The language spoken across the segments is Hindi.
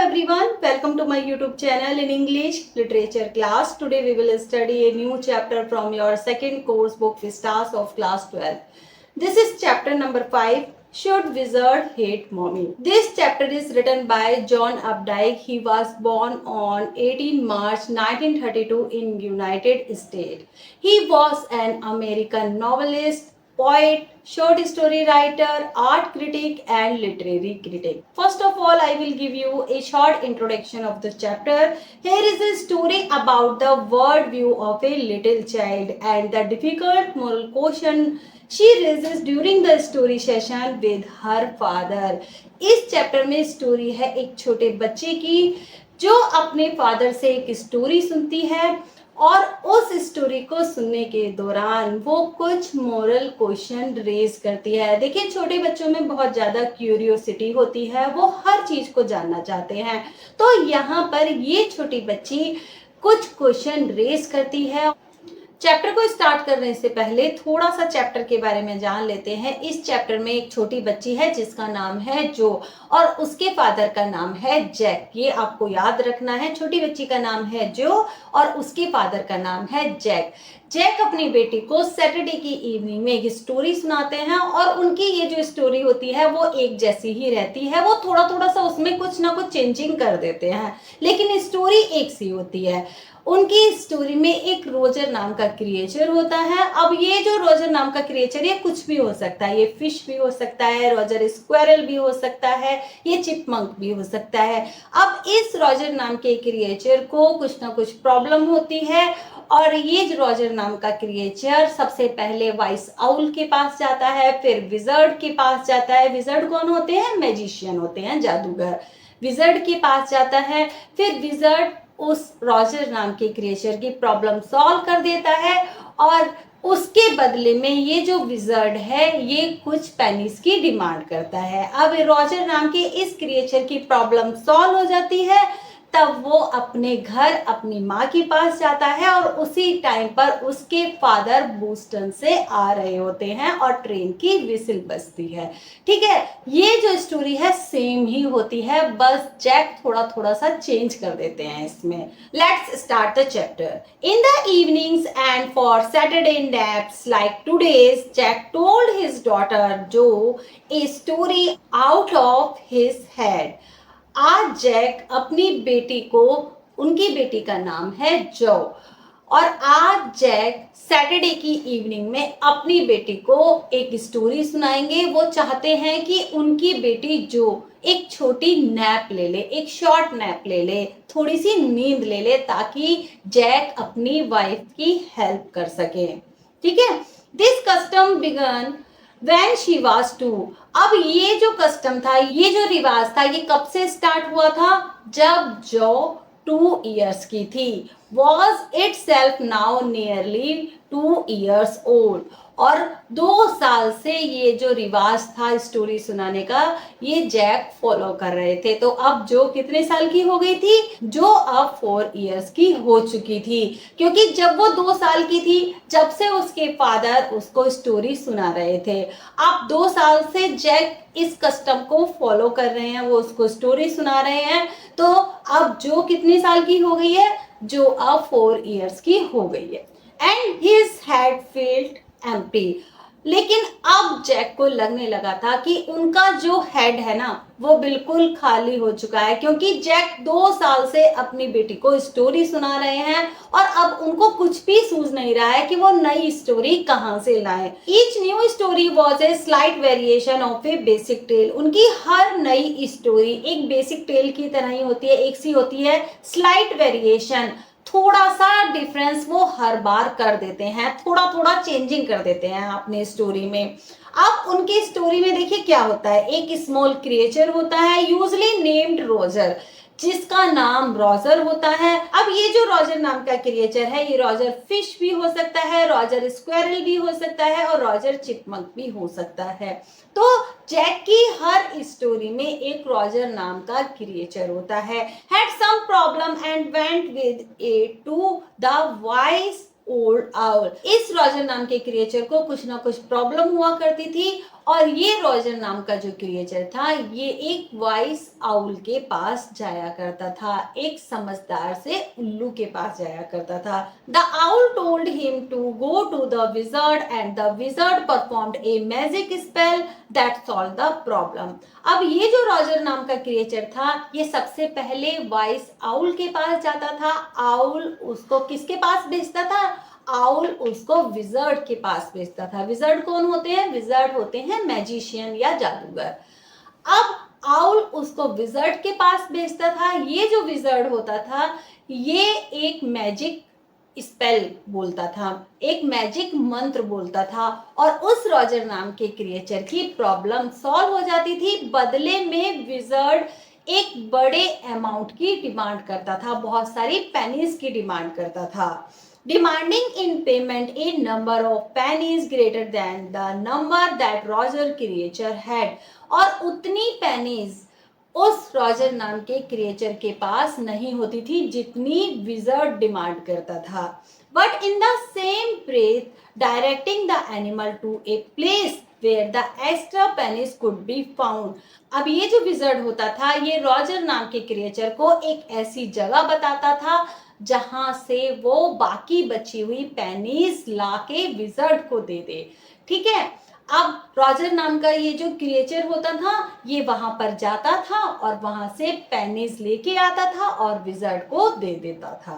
everyone, welcome to my YouTube channel in English literature class. Today we will study a new chapter from your second course book Vistas of class 12. This is chapter number 5, Should Wizard Hate Mommy? This chapter is written by John Updike. He was born on 18 March 1932 in United States. He was an American novelist, poet, short story writer, art critic and literary critic. First of all, I will give you a short introduction of the chapter. Here is a story about the world view of a little child and the difficult moral question she raises during the story session with her father. इस चैप्टर में स्टोरी है एक छोटे बच्चे की जो अपने फादर से एक स्टोरी सुनती है और उस स्टोरी को सुनने के दौरान वो कुछ मोरल क्वेश्चन रेज करती है। देखिए, छोटे बच्चों में बहुत ज़्यादा क्यूरियोसिटी होती है, वो हर चीज़ को जानना चाहते हैं। तो यहाँ पर ये छोटी बच्ची कुछ क्वेश्चन रेज करती है। चैप्टर को स्टार्ट करने से पहले थोड़ा सा चैप्टर के बारे में जान लेते हैं। इस चैप्टर में एक छोटी बच्ची है जिसका नाम है जो और उसके फादर का नाम है जैक। ये आपको याद रखना है, छोटी बच्ची का नाम है जो और उसके फादर का नाम है जैक। जैक अपनी बेटी को सैटरडे की इवनिंग में एक स्टोरी सुनाते हैं और उनकी ये जो स्टोरी होती है वो एक जैसी ही रहती है। वो थोड़ा थोड़ा सा उसमें कुछ ना कुछ चेंजिंग कर देते हैं, लेकिन स्टोरी एक सी होती है। उनकी स्टोरी में एक रोजर नाम का क्रिएचर होता है। अब ये जो रोजर नाम का क्रिएचर ये कुछ भी हो सकता है, ये फिश भी हो सकता है, रोजर स्क्वेरल भी हो सकता है, ये चिपमंक भी हो सकता है। अब इस रोजर नाम के क्रिएचर को कुछ ना कुछ प्रॉब्लम होती है और ये जो रोजर नाम का क्रिएचर सबसे पहले वाइस आउल के पास जाता है, फिर विजर्ड के पास जाता है। विजर्ड कौन होते हैं? मैजिशियन होते हैं, जादूगर। विजर्ड के पास जाता है, फिर विजर्ड उस रॉजर नाम के क्रिएचर की प्रॉब्लम सॉल्व कर देता है और उसके बदले में ये जो विजर्ड है ये कुछ पेनीज की डिमांड करता है। अब रॉजर नाम के इस क्रिएचर की प्रॉब्लम सॉल्व हो जाती है, तब वो अपने घर अपनी माँ के पास जाता है और उसी टाइम पर उसके फादर बूस्टन से आ रहे होते हैं और ट्रेन की विसिल बजती है। ठीक है, ये जो स्टोरी है सेम ही होती है, बस जैक थोड़ा थोड़ा सा चेंज कर देते हैं इसमें। Let's start the chapter. In the evenings and for Saturday naps like today's, Jack told his daughter Jo a story out of his head. आज जैक अपनी बेटी को, उनकी बेटी का नाम है जो, और आज जैक सैटरडे की इवनिंग में अपनी बेटी को एक स्टोरी सुनाएंगे। वो चाहते हैं कि उनकी बेटी जो एक छोटी नैप ले ले, एक शॉर्ट नैप ले ले, थोड़ी सी नींद ले ले, ताकि जैक अपनी वाइफ की हेल्प कर सके। ठीक है, this custom began When she was 2। अब ये जो कस्टम था, ये जो रिवाज था, ये कब से स्टार्ट हुआ था? जब जो 2 years की थी। Was itself now nearly 2 years old। और 2 साल से ये जो रिवाज था स्टोरी सुनाने का, ये जैक फॉलो कर रहे थे। तो अब जो कितने साल की हो गई थी? जो अब 4 years की हो चुकी थी, क्योंकि जब वो 2 साल की थी, जब से उसके फादर उसको स्टोरी सुना रहे थे। अब 2 साल से जैक इस कस्टम को फॉलो कर रहे हैं, वो उसको स्टोरी सुना रहे हैं। तो अब जो कितने साल की हो गई है? जो अब 4 years की हो गई है। And his had field empty. लेकिन अब जैक को लगने लगा था कि उनका जो हेड है ना वो बिल्कुल खाली हो चुका है, क्योंकि जैक 2 साल से अपनी बेटी को स्टोरी सुना रहे हैं और अब उनको कुछ भी सूझ नहीं रहा है कि वो नई स्टोरी कहां से लाएं। Each new story was a slight variation of a basic tale. उनकी हर नई स्टोरी एक बेसिक टेल की तरह ही होती है, एक सी होती है। स्लाइट वेरिएशन, थोड़ा सा डिफरेंस वो हर बार कर देते हैं, थोड़ा थोड़ा चेंजिंग कर देते हैं अपने स्टोरी में। अब उनकी स्टोरी में देखिए क्या होता है, एक स्मॉल क्रिएचर होता है यूजली नेम्ड रोजर, जिसका नाम रॉजर होता है। अब ये जो रॉजर नाम का क्रिएचर है, ये रॉजर फिश भी हो सकता है, रॉजर स्क्वेरल भी हो सकता है और रॉजर चिपमंक भी हो सकता है। तो जैक की हर स्टोरी में एक रॉजर नाम का क्रिएचर होता है। Had some problem and went with it to the wise old owl. इस रॉजर नाम के क्रिएचर को कुछ ना कुछ प्रॉब्लम हुआ करती थी और ये रॉजर नाम का जो क्रिएचर था ये एक वाइस आउल के पास जाया करता था, एक समझदार से उल्लू के पास जाया करता था। The owl told him to go to the wizard and the wizard performed a magic spell that solve the problem. अब ये जो रॉजर नाम का क्रिएचर था ये सबसे पहले वाइस आउल के पास जाता था। आउल उसको किसके पास भेजता था? आउल उसको विजर्ड के पास भेजता था। विजर्ड कौन होते हैं? विजर्ड होते हैं मैजिशियन या जादूगर। अब आउल उसको विजर्ड के पास भेजता था। ये जो विजर्ड होता था ये एक मैजिक स्पेल बोलता था, एक मैजिक मंत्र बोलता था और उस रॉजर नाम के क्रिएचर की प्रॉब्लम सॉल्व हो जाती थी। बदले में विजर्ड एक बड़े अमाउंट की डिमांड करता था, बहुत सारी पेनीज की डिमांड करता था। demanding in payment a number of pennies greater than the number that Roger creature had। और उतनी pennies उस रॉजर नाम के क्रिएचर के पास नहीं होती थी जितनी विजर्ड डिमांड करता था। But in the same breath directing the animal to a place where the extra pennies could be found. अब ये जो विजर्ड होता था ये रॉजर नाम के क्रिएचर को एक ऐसी जगह बताता था जहां से वो बाकी बची हुई पेनीज लाके विजर्ड को दे दे। ठीक है, अब रॉजर नाम का ये जो क्रिएचर होता था ये वहां पर जाता था और वहां से पेनीज लेके आता था और विजर्ड को दे देता था।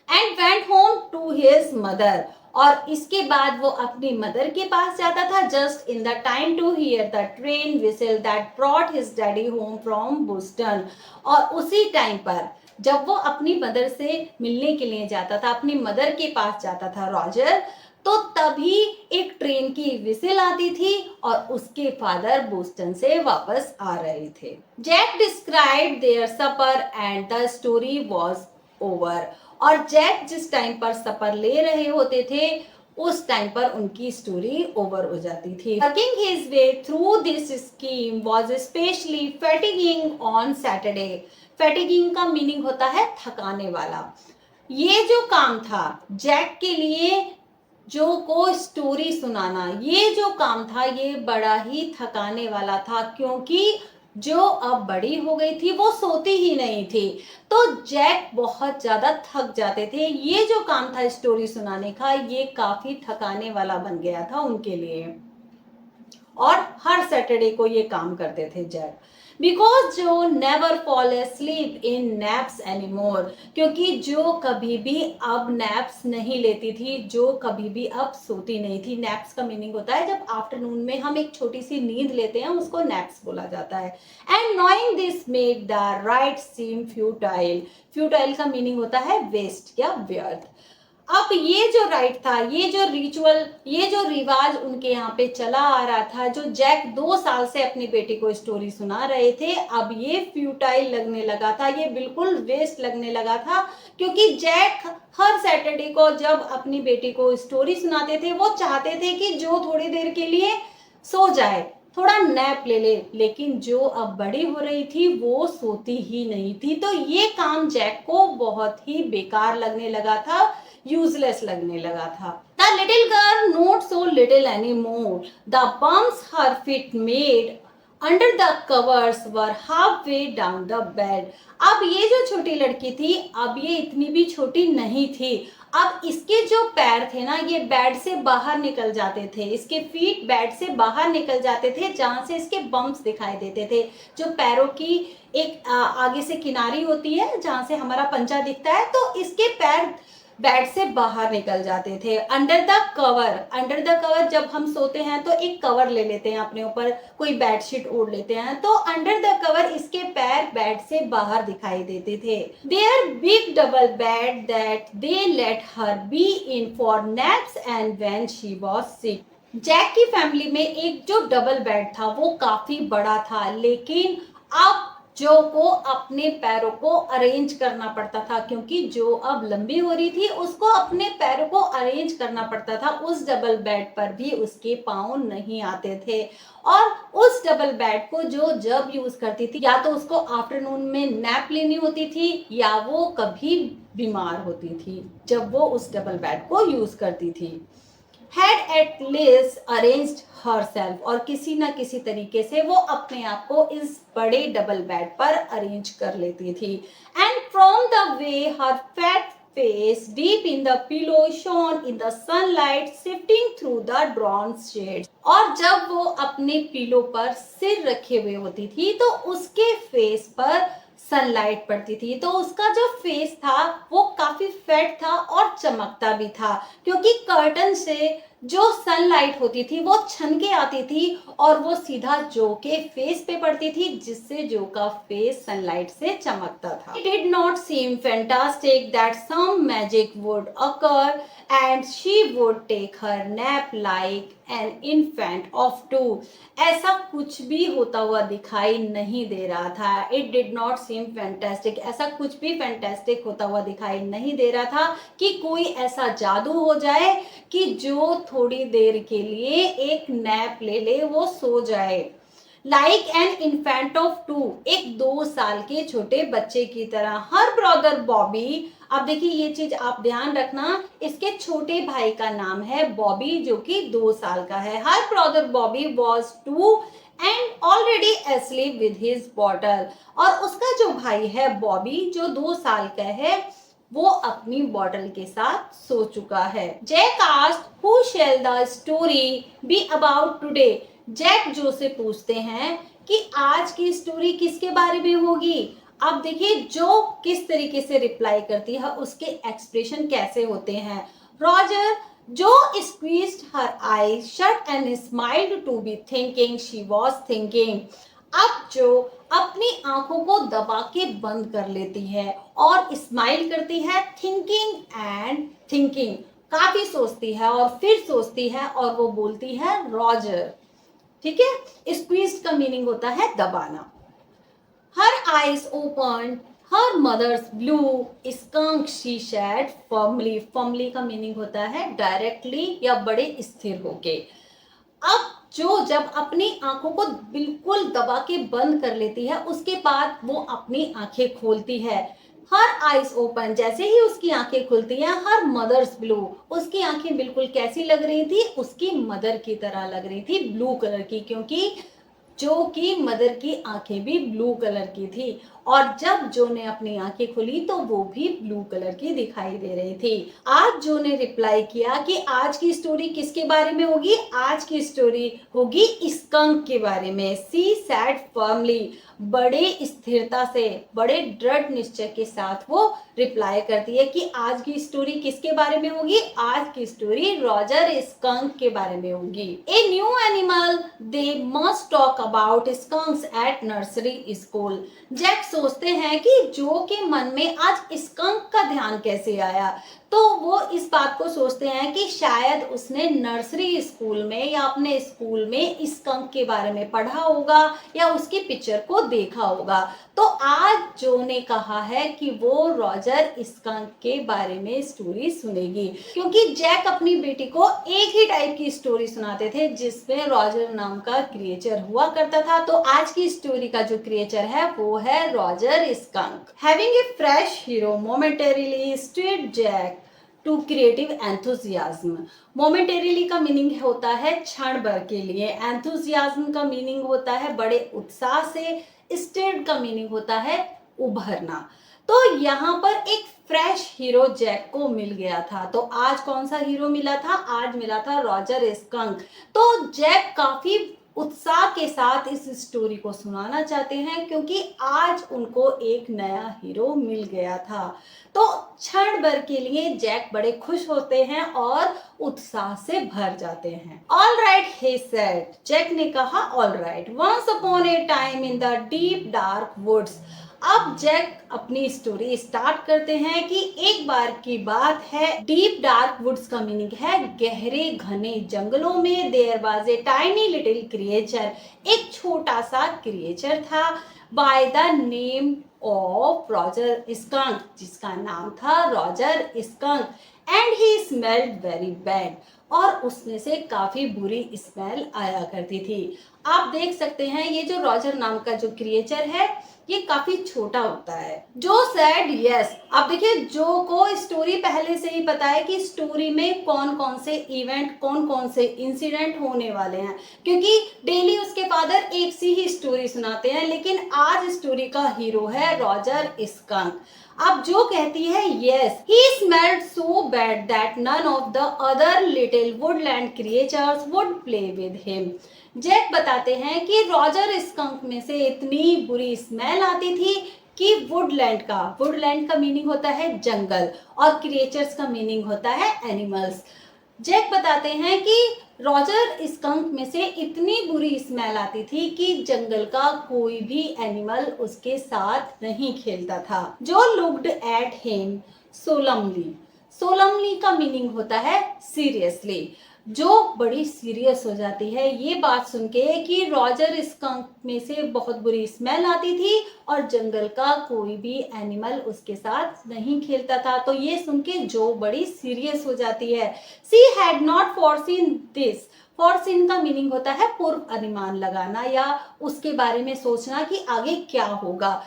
And went home to his mother. और इसके बाद वो अपनी मदर के पास जाता था just in the time to hear the train whistle that brought his daddy home from Boston. और उसी टाइम पर जब वो अपनी मदर से मिलने के लिए जाता था, अपनी मदर के पास जाता था रॉजर, तो तभी एक ट्रेन की विसिल आती थी और उसके फादर बोस्टन से वापस आ रहे थे। Jack described their supper and the story was over. और जैक जिस टाइम पर सपर ले रहे होते थे उस टाइम पर उनकी स्टोरी ओवर हो जाती थी। Working his way through this scheme was specially fatiguing on Saturday. Fatiguing का मीनिंग होता है थकाने वाला। ये जो काम था जैक के लिए, जो को स्टोरी सुनाना, ये जो काम था ये बड़ा ही थकाने वाला था क्योंकि जो अब बड़ी हो गई थी वो सोती ही नहीं थी, तो जैक बहुत ज्यादा थक जाते थे। ये जो काम था स्टोरी सुनाने का ये काफी थकाने वाला बन गया था उनके लिए और हर सैटरडे को ये काम करते थे जैक। बिकॉज जो never fall sleep in naps anymore. क्योंकि जो कभी भी अब नैप्स नहीं लेती थी, जो कभी भी अब सोती नहीं थी। नैप्स का मीनिंग होता है जब आफ्टरनून में हम एक छोटी सी नींद लेते हैं उसको नैप्स बोला जाता है। And knowing this made the rite seem futile. Futile का मीनिंग होता है वेस्ट या व्यर्थ। अब ये जो राइट था, ये जो रिचुअल, ये जो रिवाज उनके यहाँ पे चला आ रहा था, जो जैक 2 साल से अपनी बेटी को स्टोरी सुना रहे थे, अब ये फ्यूटाइल लगने लगा था, ये बिल्कुल वेस्ट लगने लगा था। क्योंकि जैक हर सैटरडे को जब अपनी बेटी को स्टोरी सुनाते थे वो चाहते थे कि जो थोड़ी देर के लिए सो जाए, थोड़ा नैप ले ले, लेकिन जो अब बड़ी हो रही थी वो सोती ही नहीं थी। तो ये काम जैक को बहुत ही बेकार लगने लगा था, यूजलेस लगने लगा था। The little girl not so little anymore. The bumps her feet made under the covers were halfway down the bed। अब ये जो छोटी लड़की थी अब ये इतनी भी छोटी नहीं थी। अब इसके जो पैर थे ना ये बेड से बाहर निकल जाते थे, इसके फीट बेड से बाहर निकल जाते थे जहां से इसके बम्प्स दिखाई देते थे। जो पैरों की एक आगे से किनारी होती है जहां से हमारा पंजा दिखता है, तो इसके पैर बेड से बाहर निकल जाते थे। Under the cover, under the cover जब हम सोते हैं तो एक कवर ले लेते हैं अपने ऊपर, कोई बेडशीट ओढ़ लेते हैं, तो अंडर द कवर इसके पैर बेड से बाहर दिखाई देते थे। Their big double bed that they let her be in for naps and when she was sick. Jack की फैमिली में एक जो डबल बेड था वो काफी बड़ा था, लेकिन अब जो को अपने पैरों को अरेंज करना पड़ता था क्योंकि जो अब लंबी हो रही थी उसको अपने पैरों को अरेंज करना पड़ता था। उस डबल बेड पर भी उसके पाँव नहीं आते थे और उस डबल बेड को जो जब यूज करती थी या तो उसको आफ्टरनून में नैप लेनी होती थी या वो कभी बीमार होती थी जब वो उस डबल बेड को यूज करती थी। had at least arranged herself, और किसी ना किसी तरीके से वो अपने आप को इस बड़े डबल बेड पर अरेंज कर लेती थी. And from the way her fat face deep in the pillow shone in the sunlight sifting through the drawn shades, और जब वो अपने पिलो पर सिर रखे हुए होती थी तो उसके फेस पर सनलाइट पड़ती थी, तो उसका जो फेस था वो काफी फेट था और चमकता भी था, क्योंकि कर्टन से जो सनलाइट होती थी वो छन के आती थी और वो सीधा जो के फेस पे पड़ती थी, जिससे जो का फेस सनलाइट से चमकता था. It did not seem fantastic that some magic would occur and she would take her nap like an infant of 2. ऐसा कुछ भी होता हुआ दिखाई नहीं दे रहा था. It did not seem fantastic, ऐसा कुछ भी फैंटास्टिक होता हुआ दिखाई नहीं दे रहा था कि कोई ऐसा जादू हो जाए कि जो थोड़ी देर के लिए एक नैप ले ले, वो सो जाए. लाइक एन इन्फेंट ऑफ 2, एक 2 साल के छोटे बच्चे की तरह. हर ब्रदर बॉबी, अब देखिए ये चीज आप ध्यान रखना, इसके छोटे भाई का नाम है बॉबी जो कि 2 साल का है. Her brother Bobby was 2 and already asleep with his bottle, और उसका जो भाई है बॉबी जो 2 साल का है वो अपनी बॉटल के साथ सो चुका है. Jack asked who shall the story be about today. Jack जो से पूछते हैं कि आज की स्टोरी किसके बारे में होगी. अब देखिए जो किस तरीके से रिप्लाई करती है, उसके एक्सप्रेशन कैसे होते हैं. रॉजर जो squeezed her eyes shut and smiled to be thinking she was thinking. अब जो अपनी आंखों को दबा के बंद कर लेती है और स्माइल करती है, थिंकिंग एंड थिंकिंग, काफी सोचती है और फिर सोचती है, और वो बोलती है रॉजर. ठीक है, स्क्वीज्ड का मीनिंग होता है दबाना. Her eyes opened, her mother's blue skunk she said firmly. Firmly का मीनिंग होता है डायरेक्टली या बड़े स्थिर होके. अब जो जब अपनी आंखों को बिल्कुल दबा के बंद कर लेती है, उसके बाद वो अपनी आंखें खोलती है. हर आइज ओपन, जैसे ही उसकी आंखें खुलती हैं, हर मदर्स ब्लू, उसकी आंखें बिल्कुल कैसी लग रही थी, उसकी मदर की तरह लग रही थी, ब्लू कलर की, क्योंकि जो की मदर की आंखें भी ब्लू कलर की थी. और जब जो ने अपनी आंखें खुली तो वो भी ब्लू कलर की दिखाई दे रही थी. आज जो ने रिप्लाई किया कि आज की स्टोरी किसके बारे में होगी. आज की स्टोरी होगी स्कंक के बारे में. सी सैड फर्मली, बड़े स्थिरता से, बड़े दृढ़ निश्चय के साथ वो रिप्लाई करती है कि आज की स्टोरी किसके बारे में होगी. आज की स्टोरी रॉजर स्कंक के बारे में होगी. A new animal they must talk about skunks at nursery school. Jack सोचते हैं कि जो के मन में आज स्कंक का ध्यान कैसे आया, तो वो इस बात को सोचते हैं कि शायद उसने नर्सरी स्कूल में या अपने स्कूल में स्कंक के बारे में पढ़ा होगा या उसकी पिक्चर को देखा होगा. तो आज जो ने कहा है कि वो रॉजर स्कंक के बारे में स्टोरी सुनेगी, क्योंकि जैक अपनी बेटी को एक ही टाइप की स्टोरी सुनाते थे जिसमें रॉजर नाम का क्रिएचर हुआ करता था. तो आज की स्टोरी का जो क्रिएचर है वो है Roger skunk. Having a fresh hero momentarily steered Jack to creative enthusiasm. Momentarily का मीनिंग होता है क्षण भर के लिए, एंथुजियाज्म का मीनिंग होता है बड़े उत्साह से, स्टिर्ड का मीनिंग होता है उभरना. तो यहाँ पर एक फ्रेश हीरो जैक को मिल गया था. तो आज कौन सा हीरो मिला था, आज मिला था रॉजर स्कंक. तो जैक काफी उत्साह के साथ इस स्टोरी को सुनाना चाहते हैं क्योंकि आज उनको एक नया हीरो मिल गया था. तो क्षण भर के लिए जैक बड़े खुश होते हैं और उत्साह से भर जाते हैं. All right he said, Jack ने कहा all right. Once upon a time in the deep dark woods. अब जैक अपनी स्टोरी स्टार्ट करते हैं कि एक बार की बात है. डीप डार्क वुड्स का मीनिंग है गहरे घने जंगलों में. There was a tiny little creature, एक छोटा सा क्रिएचर था, by the name of Roger Skunk, जिसका नाम था Roger Skunk. And he smelled very bad, और उसमें से काफी बुरी स्मेल आया करती थी। आप देख सकते हैं ये जो रॉजर नाम का जो क्रिएचर है ये काफी छोटा होता है। जो सेड यस, अब देखिए जो को स्टोरी पहले से ही पता है कि स्टोरी में कौन कौन से इवेंट, कौन कौन से इंसिडेंट होने वाले हैं, क्योंकि डेली उसके फादर एक सी ही स्टोरी सुनाते हैं, लेकिन आज स्टोरी का हीरो है रॉजर स्कंक। अब जो कहती है yes, he smelled so bad that none of the other little woodland creatures would play with him. Jack बताते हैं कि रॉजर स्कंक में से इतनी बुरी स्मेल आती थी कि वुडलैंड का मीनिंग होता है जंगल और क्रिएचर्स का मीनिंग होता है एनिमल्स। जैक बताते हैं कि रॉजर स्कंक में से इतनी बुरी स्मेल आती थी कि जंगल का कोई भी एनिमल उसके साथ नहीं खेलता था। जो looked at him solemnly, solemnly का मीनिंग होता है सीरियसली, जो बड़ी सीरियस हो जाती है ये बात सुन के कि रॉजर स्कंक में से बहुत बुरी स्मेल आती थी और जंगल का कोई भी एनिमल उसके साथ नहीं खेलता था। तो ये सुन के जो बड़ी सीरियस हो जाती है। सी हैड नॉट फॉरसीन दिस, फॉरसीन का मीनिंग होता है पूर्व अनुमान लगाना या उसके बारे में सोचना कि आगे क्या होगा।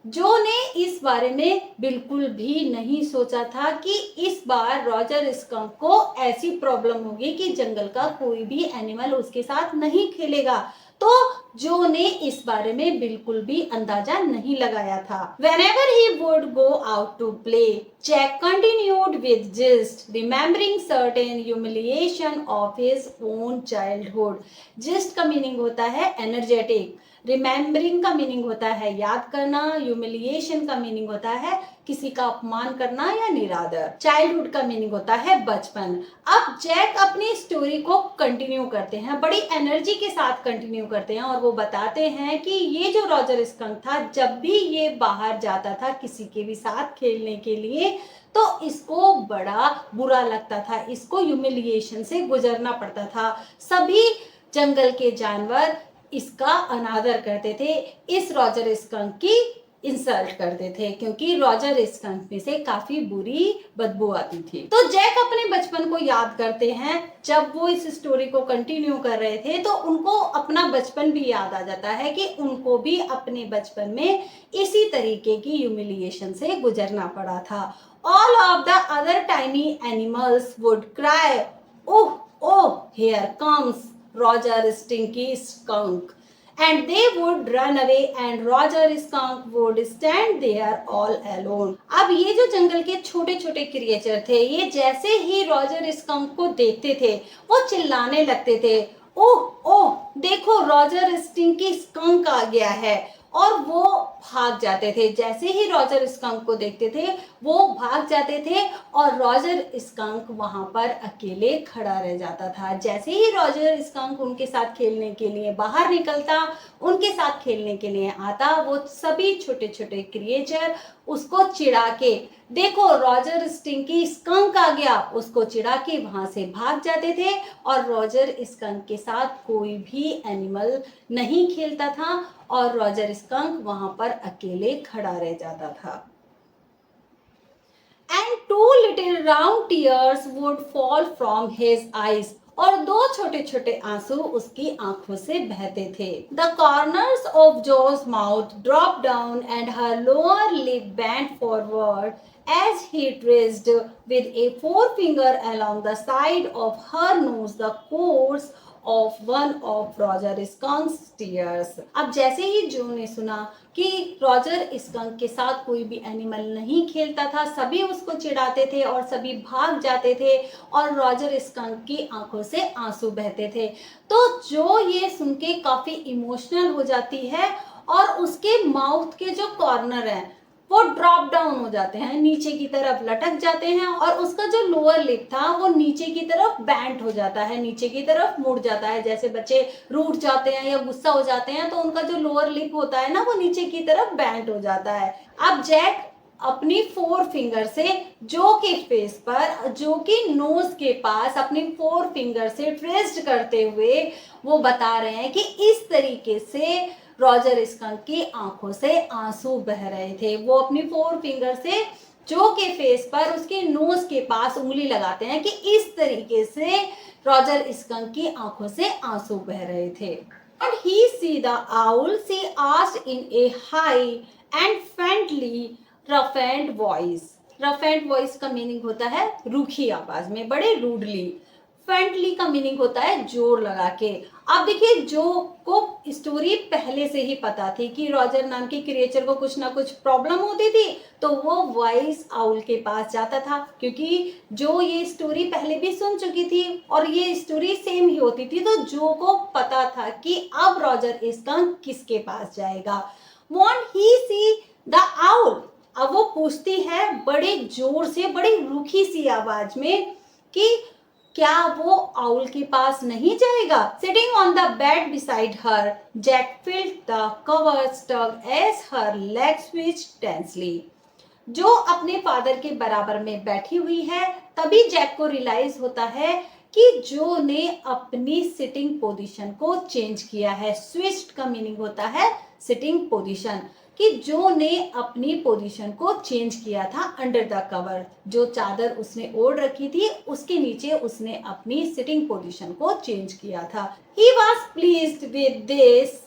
जो ने इस बारे में बिल्कुल भी नहीं सोचा था कि इस बार रॉजर स्कंक को ऐसी प्रॉब्लम होगी कि जंगल का कोई भी एनिमल उसके साथ नहीं खेलेगा। तो जो ने इस बारे में बिल्कुल भी अंदाजा नहीं लगाया था। Whenever he would go out to play, Jack continued with gist, remembering certain humiliation of his own childhood. Gist का मीनिंग होता है एनर्जेटिक, रिमेम्बरिंग का मीनिंग होता है याद करना, ह्यूमिलिएशन का मीनिंग होता है किसी का अपमान करना या निरादर, चाइल्डहुड का मीनिंग होता है बचपन। अब जैक अपनी स्टोरी को कंटिन्यू करते हैं, बड़ी एनर्जी के साथ कंटिन्यू करते हैं और वो बताते हैं कि ये जो रॉजर स्कंक था जब भी ये बाहर जाता था किसी के भी साथ खेलने के लिए तो इसको बड़ा बुरा लगता था, इसको ह्यूमिलिएशन से गुजरना पड़ता था। सभी जंगल के जानवर इसका अनादर करते थे, इस रॉजर स्कंक की इंसल्ट करते थे क्योंकि रॉजर स्कंक में से काफी बुरी बदबू आती थी। तो जैक अपने बचपन को याद करते हैं, जब वो इस स्टोरी को कंटिन्यू कर रहे थे तो उनको अपना बचपन भी याद आ जाता है कि उनको भी अपने बचपन में इसी तरीके की ह्यूमिलिएशन से गुजरना पड़ा था। All of the other tiny animals would cry, oh oh here comes Roger Stinky Skunk, and they would run away and Roger Skunk would stand there all alone. अब ये जो जंगल के छोटे छोटे क्रिएचर थे ये जैसे ही रॉजर स्कंक को देखते थे वो चिल्लाने लगते थे, ओह ओह देखो रॉजर स्टिंकी स्कंक आ गया है, और वो भाग जाते थे। जैसे ही रॉजर स्कंक को देखते थे वो भाग जाते थे और रॉजर स्कंक वहां पर अकेले खड़ा रह जाता था। जैसे ही रॉजर स्कंक उनके साथ खेलने के लिए बाहर निकलता, उनके साथ खेलने के लिए आता, वो सभी छोटे छोटे क्रिएचर उसको चिढ़ा के, देखो रॉजर स्टिंकी स्कंक आ गया, उसको चिढ़ा के वहां से भाग जाते थे और रॉजर स्कंक के साथ कोई भी एनिमल नहीं खेलता था और रॉजर स्कंक वहां पर अकेले खड़ा रह जाता था। And two little round tears would fall from his eyes, और दो छोटे छोटे आंसू उसकी आंखों से बहते थे। The corners of Joe's mouth dropped down and her lower lip bent forward as he traced with a forefinger along the side of her nose the course of one of Roger skunks tears. अब जैसे ही जो ने सुना कि रॉजर स्कंक के साथ कोई भी एनिमल नहीं खेलता था, सभी उसको चिढ़ाते थे और सभी भाग जाते थे और रॉजर स्कंक की आंखों से आंसू बहते थे, तो जो ये सुन के काफी इमोशनल हो जाती है और उसके माउथ के जो कॉर्नर हैं वो ड्रॉप डाउन हो जाते हैं, नीचे की तरफ लटक जाते हैं और उसका जो लोअर लिप था वो नीचे की तरफ बैंट हो जाता है, नीचे की तरफ मुड़ जाता है। जैसे बच्चे रूठ जाते हैं या गुस्सा हो जाते हैं तो उनका जो लोअर लिप होता है ना वो नीचे की तरफ बैंट हो जाता है। अब जैक अपनी फोर फिंगर से जो के फेस पर, जो कि नोज के पास अपनी फोर फिंगर से ट्रेस्ड करते हुए वो बता रहे हैं कि इस तरीके से रॉजर स्कंक की आंखों से आंसू बह रहे थे। वो अपनी फोर फिंगर से जो के फेस पर उसके नोज के पास उंगली लगाते हैं कि इस तरीके से रॉजर स्कंक की आंखों से आंसू बह रहे थे। When he see the owl, she asked in a high and faintly roughened voice. roughened voice का मीनिंग होता है रूखी आवाज में, बड़े रूडली। फ्रेंडली का मीनिंग होता है जोर लगा के। अब देखिए, जो को स्टोरी पहले से ही पता थी कि रॉजर नाम के क्रिएचर को कुछ ना कुछ प्रॉब्लम होती थी, तो वो वॉइस आउल के पास जाता था, क्योंकि जो ये स्टोरी पहले भी सुन चुकी थी और ये स्टोरी सेम ही होती थी, तो जो को पता था कि अब रॉजर स्कंक किसके पास जाएगा। Want he see the owl, अब वो पूछती है बड़े जोर से, बड़ी रूखी सी आवाज में कि क्या वो आउल के पास नहीं जाएगा। Sitting on the bed beside her, Jack felt the covers tug as her legs twitched tensely. जो अपने फादर के बराबर में बैठी हुई है, तभी जैक को रियलाइज होता है कि जो ने अपनी सिटिंग पोजीशन को चेंज किया है। स्विच्ड का मीनिंग होता है सिटिंग पोजीशन, कि जो ने अपनी पोजीशन को चेंज किया था अंडर द कवर, जो चादर उसने ओढ़ रखी थी उसके नीचे उसने अपनी सिटिंग पोजीशन को चेंज किया था। He was pleased with this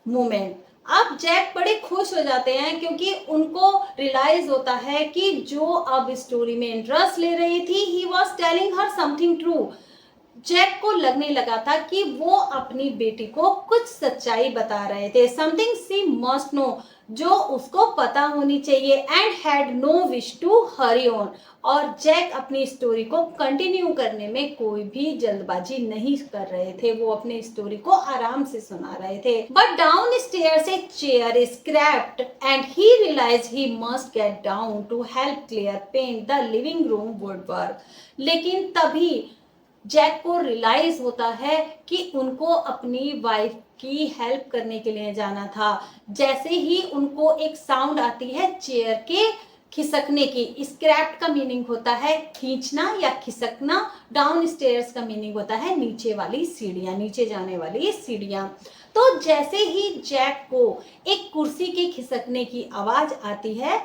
moment. अब जैक बड़े खुश हो जाते हैं क्योंकि उनको रियलाइज होता है कि जो अब स्टोरी में इंटरेस्ट ले रही थी, he was telling her something true. Jack को लगने लगा था कि वो अपनी बेटी को कुछ सच्चाई बता रहे थे, समथिंग सी मस्ट नो, जो उसको पता होनी चाहिए, and had no wish to hurry on, और जैक अपनी स्टोरी को कंटिन्यू करने में कोई भी जल्दबाजी नहीं कर रहे थे, वो अपनी स्टोरी को आराम से सुना रहे थे। But downstairs a chair scraped and he realize he must get down to help clear paint the living room woodwork. लेकिन तभी जैक को रियलाइज होता है कि उनको अपनी वाइफ की हेल्प करने के लिए जाना था। जैसे ही उनको एक साउंड आती है चेयर के खिसकने की। स्क्रैप्ड का मीनिंग होता है खींचना या खिसकना। डाउन स्टेयर्स का मीनिंग होता है नीचे वाली सीढ़ियां, नीचे जाने वाली सीढ़ियां। तो जैसे ही जैक को एक कुर्सी के खिसकने की आवाज आती है,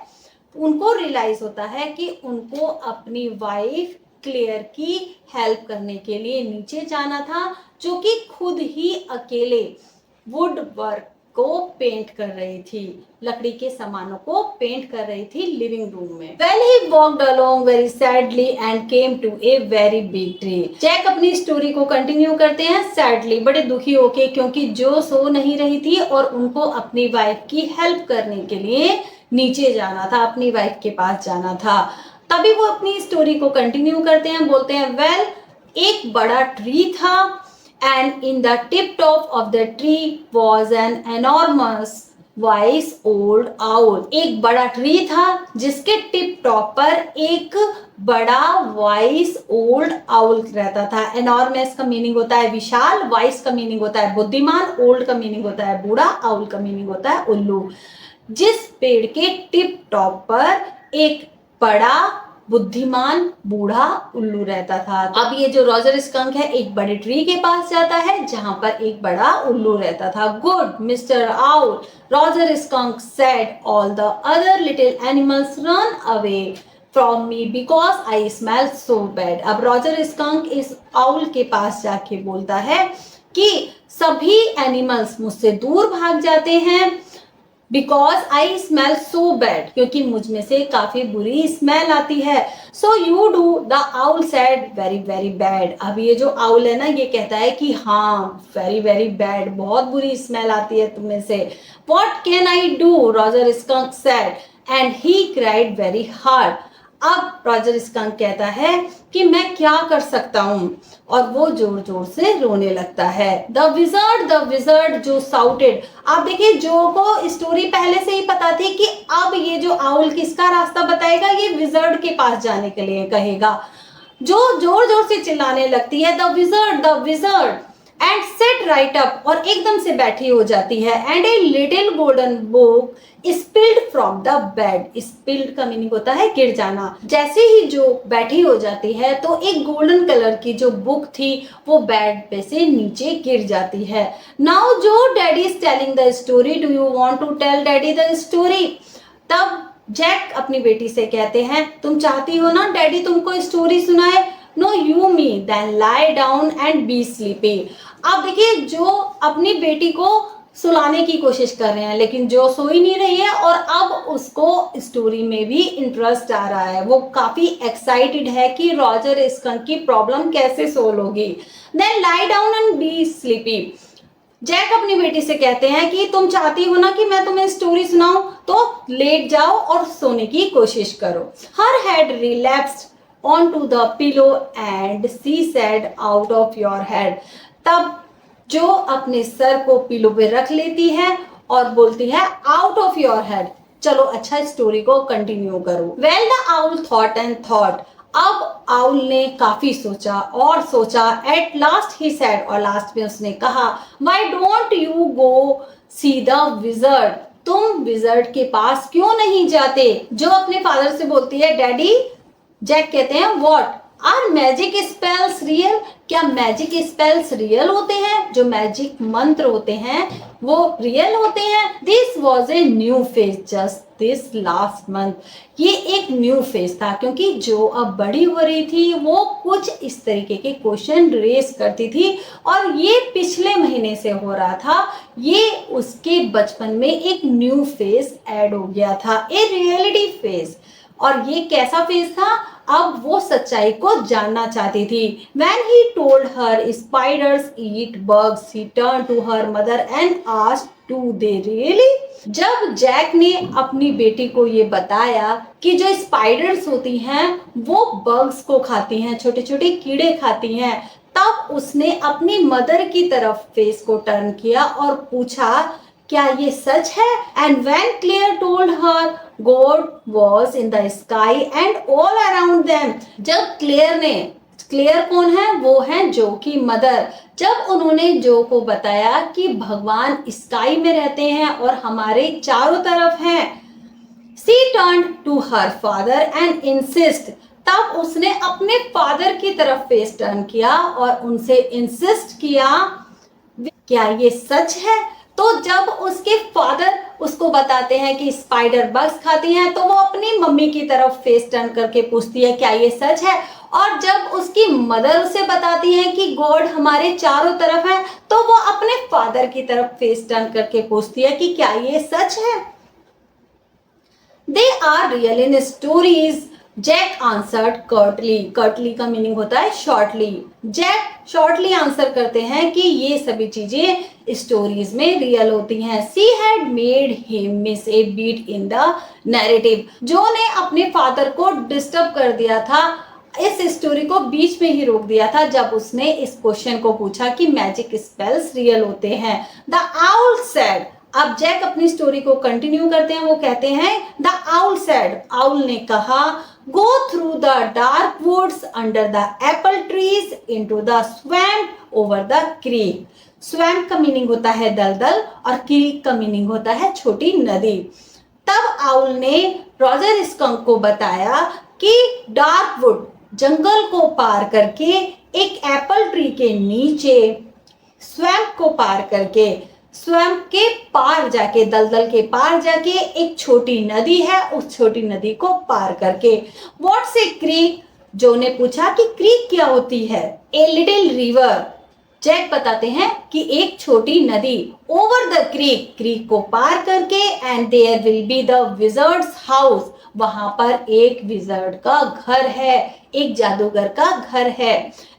उनको रियलाइज होता है कि उनको अपनी वाइफ क्लेयर की हेल्प करने के लिए नीचे जाना था, जो कि खुद ही अकेले वुड वर्क को पेंट कर रही थी, लकड़ी के सामानों को पेंट कर रही थी लिविंग रूम में। Well, he walked along very sadly and came to a very big tree. Jack अपनी स्टोरी को कंटिन्यू करते हैं सैडली, बड़े दुखी होके, क्योंकि जो सो नहीं रही थी और उनको अपनी वाइफ की हेल्प करने के लिए नीचे जाना था, अपनी वाइफ के पास जाना था। तभी वो अपनी स्टोरी को कंटिन्यू करते हैं, बोलते हैं वेल, एक बड़ा ट्री था and in the tip top of the tree was an enormous vice old owl. एक बड़ा ट्री था जिसके टिप टॉप पर एक बड़ा वाइस ओल्ड आउल रहता था। एनॉर्मस का मीनिंग होता है विशाल, वाइस का मीनिंग होता है बुद्धिमान, ओल्ड का मीनिंग होता है बूढ़ा, आउल का मीनिंग होता है उल्लू। जिस पेड़ के टिप टॉप पर एक बड़ा बुद्धिमान बूढ़ा उल्लू रहता था। अब ये जो रॉजर स्कंक है एक बड़े ट्री के पास जाता है जहां पर एक बड़ा उल्लू रहता था। Good mister owl, Roger skunk said, all the other little animals run away from me because I smell so bad. अब रॉजर स्कंक इस आउल के पास जाके बोलता है कि सभी एनिमल्स मुझसे दूर भाग जाते हैं, because I smell so bad, क्योंकि मुझ में से काफी बुरी स्मेल आती है। So you do, the owl said, very very bad. अब ये जो आउल है ना, ये कहता है कि हाँ वेरी वेरी बैड, बहुत बुरी स्मेल आती है तुम में से। What can I do, Roger skunk said, and he cried very hard. अब रॉजर स्कंक कहता है कि मैं क्या कर सकता हूं, और वो जोर जोर से रोने लगता है। द विजर्ड जो साउटेड। आप देखिए, जो को स्टोरी पहले से ही पता थी कि अब ये जो आउल किसका रास्ता बताएगा, ये विजर्ड के पास जाने के लिए कहेगा। जो जोर जोर से चिल्लाने लगती है the wizard and set right up, और एकदम से बैठी हो जाती है। And a little golden book spilled from the bed. Spilled का मीनिंग होता है गिर जाना। जैसे ही जो बैठी हो जाती है तो एक गोल्डन कलर की जो बुक थी वो बेड पे से नीचे गिर जाती है। Now Jo daddy is telling the story, do you want to tell daddy the story. तब जैक अपनी बेटी से कहते हैं, तुम चाहती हो ना डैडी तुमको स्टोरी सुनाए? No you me then lie down and be sleepy. अब देखिए, जो अपनी बेटी को सुलाने की कोशिश कर रहे हैं लेकिन जो सो ही नहीं रही है, और अब उसको स्टोरी में भी इंटरेस्ट आ रहा है, वो काफी एक्साइटेड है कि रॉजर स्कंक की प्रॉब्लम कैसे सोल्व होगी। Then lie down and be sleepy. Jack अपनी बेटी से कहते हैं कि तुम चाहती हो ना कि मैं तुम्हें स्टोरी सुनाऊं, तो लेट जाओ और सोने की कोशिश करो। हर head relapsed onto the pillow and she said out of your head। तब जो अपने सर को पिलो पे रख लेती है और बोलती है आउट ऑफ योर हेड। चलो अच्छा, स्टोरी को कंटिन्यू करो। Well the owl thought and thought. अब आउल ने काफी सोचा और सोचा। एट लास्ट ही सेड, और लास्ट में उसने कहा, why don't you go see the wizard. तुम विजर्ड के पास क्यों नहीं जाते? जो अपने फादर से बोलती है डैडी, जैक कहते हैं what are magic spells real? क्या मैजिक स्पेल्स रियल होते हैं? जो मैजिक मंत्र होते हैं वो रियल होते हैं? This was a new phase just this last month. ये एक न्यू फेज था क्योंकि जो अब बड़ी हो रही थी वो कुछ इस तरीके के क्वेश्चन रेस करती थी, और ये पिछले महीने से हो रहा था। ये उसके बचपन में एक न्यू फेज ऐड हो गया था, ए रियलिटी फेज। और ये कैसा फेज था? अब वो सच्चाई को जानना चाहती थी। When he told her spiders eat bugs, he turned to her mother and asked, Do they really? जब जैक ने अपनी बेटी को ये बताया कि जो स्पाइडर्स होती हैं वो बग्स को खाती हैं, छोटे छोटे कीड़े खाती हैं, तब उसने अपनी मदर की तरफ फेस को टर्न किया और पूछा, क्या ये सच है? And when Clare told her God was in the sky and all around them. जब क्लेयर कौन है? वो है जो की मदर। जब उन्होंने जो को बताया कि भगवान स्काई में रहते हैं और हमारे चारों तरफ हैं, she turned to her father and insist. तब उसने अपने फादर की तरफ फेस टर्न किया और उनसे इंसिस्ट किया, क्या ये सच है? तो जब उसके फादर उसको बताते हैं कि स्पाइडर बग्स खाती हैं, तो वो अपनी मम्मी की तरफ फेस टर्न करके पूछती है, क्या ये सच है? और जब उसकी मदर उसे बताती है कि गॉड हमारे चारों तरफ है, तो वो अपने फादर की तरफ फेस टर्न करके पूछती है कि क्या ये सच है? They are real in stories, Jack answered curtly. Curtly का मीनिंग होता है शॉर्टली। जैक शॉर्टली आंसर करते हैं कि ये सभी चीजें स्टोरीज में रियल होती हैं। She had made him miss a beat in the narrative. जो ने अपने फादर को डिस्टर्ब कर दिया था, इस स्टोरी को बीच में ही रोक दिया था जब उसने इस क्वेश्चन को पूछा कि मैजिक स्पेल्स रियल होते हैं। The owl said. अब जैक अपनी स्टोरी को कंटिन्यू करते हैं। वो कहते हैं, द आउल सेड, आउल ने कहा, go through the dark woods under the apple trees into the swamp over the creek. Swamp का मीनिंग होता है दलदल और क्रीक का मीनिंग होता है छोटी नदी। तब आउल ने रॉजर स्कंक को बताया कि डार्क वुड, जंगल को पार करके एक एप्पल ट्री के नीचे, स्वैम्प को पार करके, स्वैम्प के पार जाके, दलदल के पार जाके एक छोटी नदी है, उस छोटी नदी को पार करके। व्हाट्स ए क्रीक? जो ने पूछा कि क्रीक क्या होती है? A little river. जैक बताते हैं कि एक छोटी नदी। ओवर द क्रीक, क्रीक को पार करके, and there will be the wizard's house, वहां पर एक विजर्ड का घर है, एक जादूगर का घर है।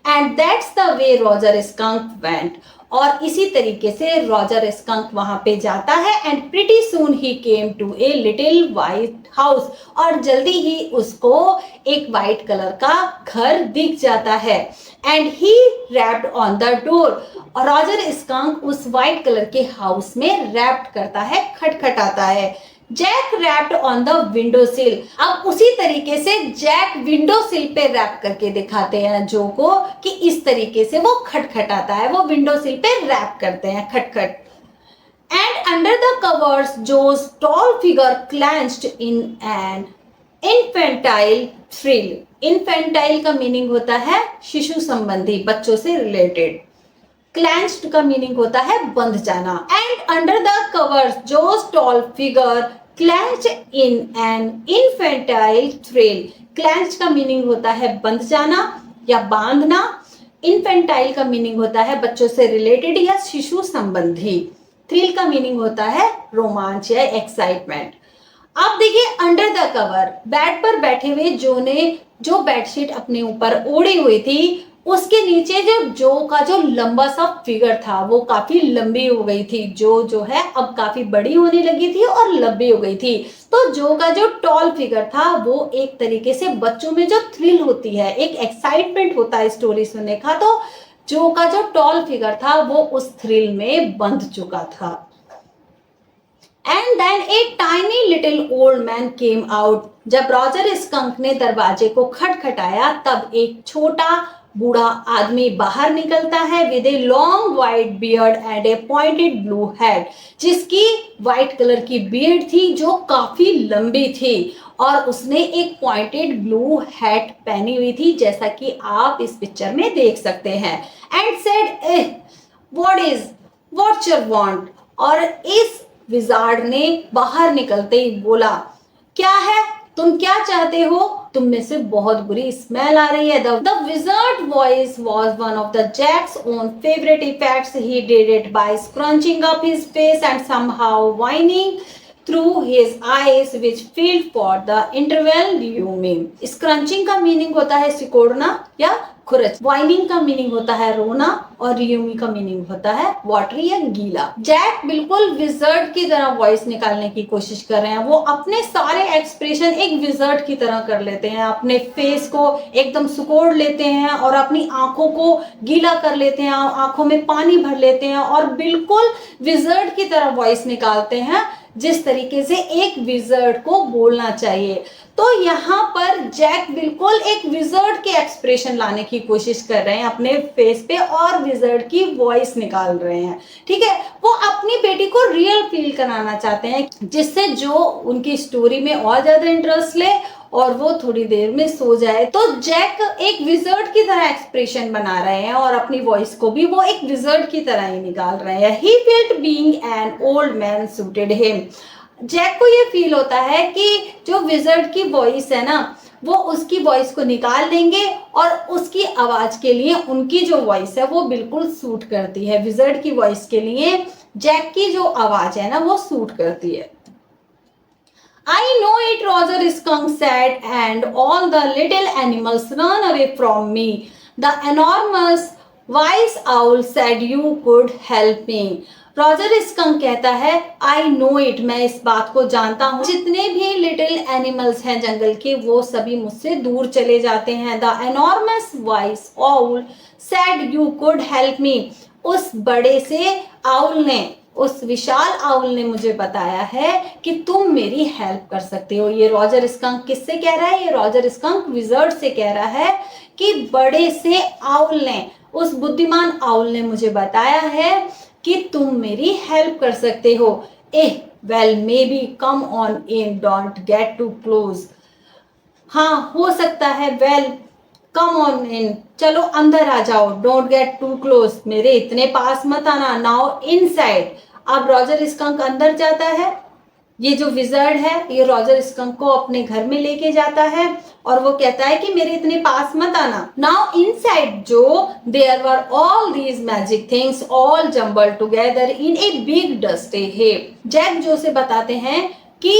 And that's the way Roger Skunk went. और इसी तरीके से रॉजर स्कंक वहां पे जाता है। And pretty soon he came to a little white house, और जल्दी ही उसको एक वाइट कलर का घर दिख जाता है। And he rapped on the door, और रॉजर स्कंक उस वाइट कलर के हाउस में रैप्ड करता है, खटखटाता है। Jack rapped on the window sill. अब उसी तरीके से जैक विंडो सिल पे रैप करके दिखाते हैं जो को कि इस तरीके से वो खटखटाता है, वो विंडो सिल पे रैप करते हैं, खटखट। And under the covers Jo's tall figure clenched in an infantile thrill. Infantile का मीनिंग होता है शिशु संबंधी, बच्चों से रिलेटेड। क्लेंच्ड का मीनिंग होता है बंध जाना। And under the covers Jo's tall figure clench in an infantile thrill. Clench का मीनिंग होता है बंध जाना या बांधना। इन्फेंटाइल का मीनिंग होता है बच्चों से रिलेटेड या शिशु संबंधी। थ्रिल का मीनिंग होता है रोमांच या एक्साइटमेंट। अब देखिए अंडर द कवर, बेड पर बैठे हुए जो ने जो बेडशीट अपने ऊपर ओढ़ी हुई थी उसके नीचे जो का जो लंबा सा फिगर था वो काफी लंबी हो गई थी। जो है अब काफी बड़ी होने लगी थी और लंबी हो गई थी। तो जो का जो टॉल फिगर था वो एक तरीके से बच्चों में जो थ्रिल होती है, एक एक्साइटमेंट होता है स्टोरी सुनने का, तो जो का जो टॉल फिगर था वो उस थ्रिल में बंध चुका था। And then a tiny little old man came out. जब रॉजर स्कंक ने दरवाजे को खटखटाया तब एक छोटा बूढ़ा आदमी बाहर निकलता है with a long white beard and A pointed blue head, जिसकी व्हाइट कलर की बियर्ड थी जो काफी लंबी थी और उसने एक पॉइंटेड ब्लू हैट पहनी हुई थी जैसा कि आप इस पिक्चर में देख सकते हैं। And said what you want. और इस विजार्ड ने बाहर निकलते ही बोला, क्या है, तुम क्या चाहते हो? तुम में से बहुत बुरी स्मेल आ रही है। The wizard voice was one of the Jack's own favorite effects. He did it by scrunching up his face and somehow whining through his eyes which filled for the interval ल्यूमिंग। स्क्रंचिंग का मीनिंग होता है सिकोड़ना या खुरच, वाइनिंग का मीनिंग होता है रोना और ल्यूमी का मीनिंग होता है वाटरी या गीला। जैक बिल्कुल विजर्ड की तरह वॉइस निकालने की कोशिश कर रहे हैं। वो अपने सारे एक्सप्रेशन एक विजर्ड की तरह कर लेते हैं, अपने फेस को एकदम सुकोड़ लेते हैं और अपनी आंखों को गीला कर लेते हैं, आंखों में पानी भर लेते हैं और बिल्कुल विजर्ड की तरह वॉइस निकालते हैं जिस तरीके से एक विजर्ड को बोलना चाहिए। तो यहाँ पर जैक बिल्कुल एक विजर्ड के एक्सप्रेशन लाने की कोशिश कर रहे हैं अपने फेस पे और विजर्ड की वॉइस निकाल रहे हैं। ठीक है, वो अपनी बेटी को रियल फील कराना चाहते हैं जिससे जो उनकी स्टोरी में और ज्यादा इंटरेस्ट ले और वो थोड़ी देर में सो जाए। तो जैक एक विजर्ड की तरह एक्सप्रेशन बना रहे हैं और अपनी वॉइस को भी वो एक विजर्ड की तरह ही निकाल रहे हैं। He felt being an old man suited him. Jack को ये फील होता है कि जो विजर्ड की वॉइस है ना वो उसकी वॉइस को निकाल देंगे और उसकी आवाज के लिए उनकी जो वॉइस है वो बिल्कुल सूट करती है। विजर्ड की वॉइस के लिए जैक की जो आवाज है ना वो सूट करती है। I know it, Roger Skunk said, and all the little animals ran away from me. The enormous wise owl said you could help me. Roger skunk कहता है आई नो इट, मैं इस बात को जानता हूँ, जितने भी लिटिल एनिमल्स हैं जंगल के वो सभी मुझसे दूर चले जाते हैं। The enormous voice owl said you could help me. उस बड़े से आउल ने, उस विशाल आउल ने मुझे बताया है कि तुम मेरी हेल्प कर सकते हो। ये रॉजर स्कंक किससे कह रहा है? ये रॉजर स्कंक विजर्ड से कह रहा है कि बड़े से आउल ने, उस बुद्धिमान आउल ने मुझे बताया है कि तुम मेरी हेल्प कर सकते हो। Well maybe come on in, don't get too close. हाँ हो सकता है, वेल कम ऑन इन, चलो अंदर आ जाओ, डोंट गेट टू क्लोज, मेरे इतने पास मत आना। Now inside. अब रॉजर स्कंक अंदर जाता है। ये जो विजर्ड है ये रॉजर स्कंक को अपने घर में लेके जाता है और वो कहता है कि मेरे इतने पास मत आना। नाउ इनसाइड जो there were all these magic things all jumbled together in a big dusty heap. Jack जो से बताते हैं कि